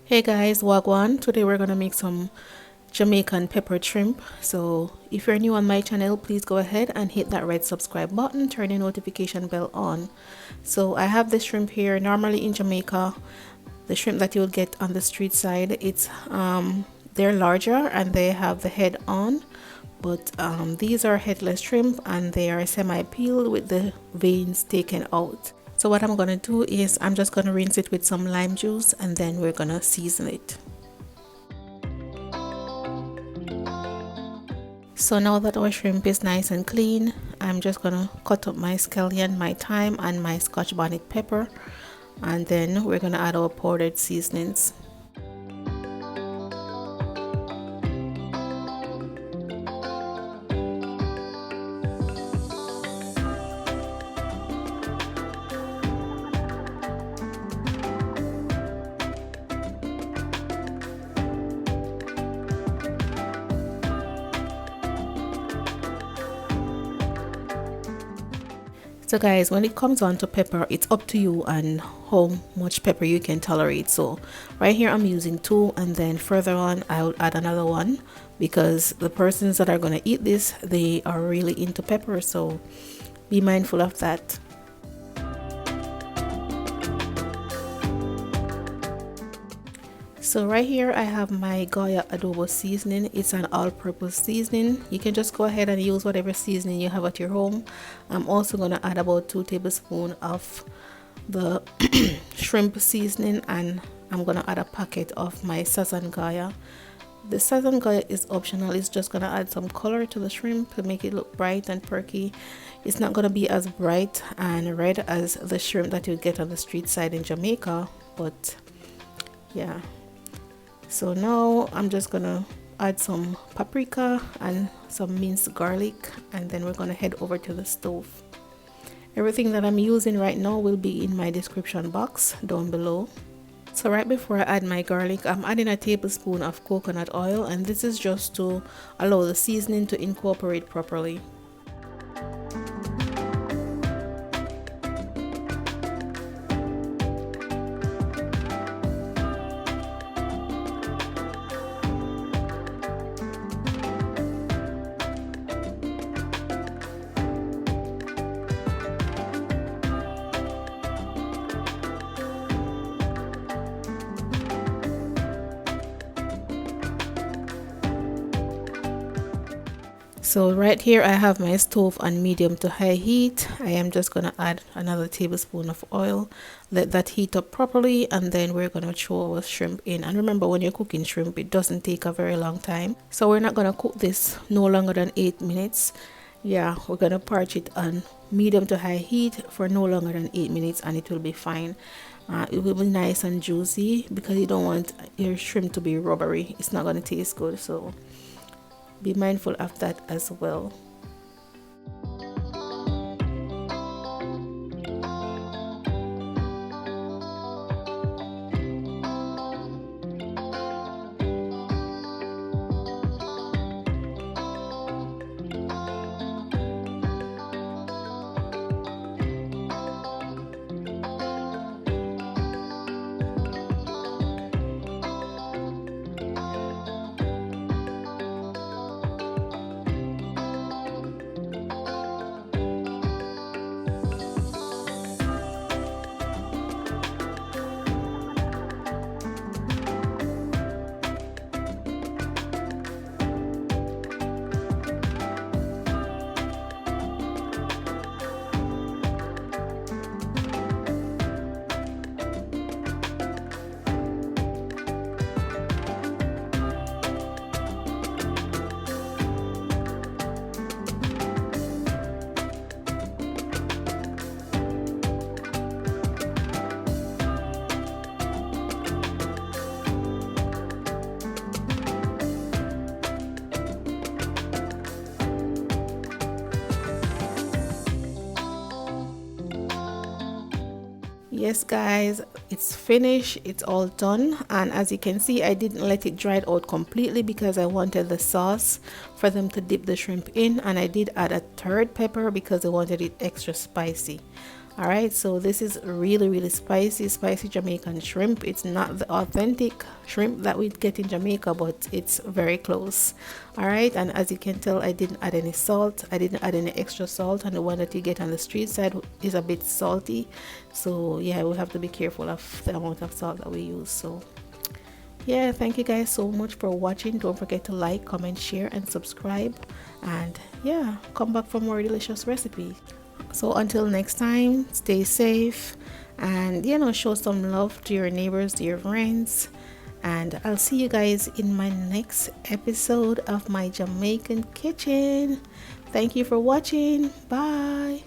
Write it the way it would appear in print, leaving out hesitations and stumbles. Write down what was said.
Hey guys, wagwan. Today we're gonna make some Jamaican pepper shrimp. So if you're new on my channel, please go ahead and hit that red subscribe button, turn your notification bell on. So I have this shrimp here. Normally in Jamaica, the shrimp that you'll get on the street side, they're larger and they have the head on, but these are headless shrimp and they are semi-peeled with the veins taken out. So what I'm gonna do is I'm just gonna rinse it with some lime juice and then we're gonna season it. So now that our shrimp is nice and clean, I'm just gonna cut up my scallion, my thyme and my scotch bonnet pepper, and then we're gonna add our powdered seasonings. So guys, when it comes on to pepper, it's up to you and how much pepper you can tolerate. So right here I'm using 2, and then further on I'll add another 1 because the persons that are going to eat this, they are really into pepper, so be mindful of that. So right here I have my Goya adobo seasoning. It's an all-purpose seasoning. You can just go ahead and use whatever seasoning you have at your home. I'm also going to add about 2 tablespoons of the shrimp seasoning, and I'm going to add a packet of my sazon Goya. The sazon Goya is optional. It's just going to add some color to the shrimp to make it look bright and perky. It's not going to be as bright and red as the shrimp that you get on the street side in Jamaica, but yeah. So now I'm just gonna add some paprika and some minced garlic, and then we're gonna head over to the stove. Everything that I'm using right now will be in my description box down below. So right before I add my garlic, I'm adding a tablespoon of coconut oil, and this is just to allow the seasoning to incorporate properly. So right here I have my stove on medium to high heat. I am just going to add another tablespoon of oil, let that heat up properly, and then we're going to throw our shrimp in. And remember, when you're cooking shrimp, it doesn't take a very long time, so we're not going to cook this no longer than 8 minutes. Yeah, we're going to parch it on medium to high heat for no longer than 8 minutes and it will be fine. It will be nice and juicy because you don't want your shrimp to be rubbery. It's not going to taste good, so be mindful of that as well. Yes guys, it's finished, it's all done, and as you can see I didn't let it dry out completely because I wanted the sauce for them to dip the shrimp in, and I did add a third pepper because I wanted it extra spicy. All right, so this is really spicy Jamaican shrimp. It's not the authentic shrimp that we get in Jamaica, but it's very close. All right, and as you can tell, I didn't add any salt. I didn't add any extra salt, and the one that you get on the street side is a bit salty. So yeah, we have to be careful of the amount of salt that we use. So yeah, thank you guys so much for watching. Don't forget to like, comment, share, and subscribe. And yeah, come back for more delicious recipes. So until next time, stay safe and show some love to your neighbors, to your friends. And I'll see you guys in my next episode of my Jamaican kitchen. Thank you for watching. Bye.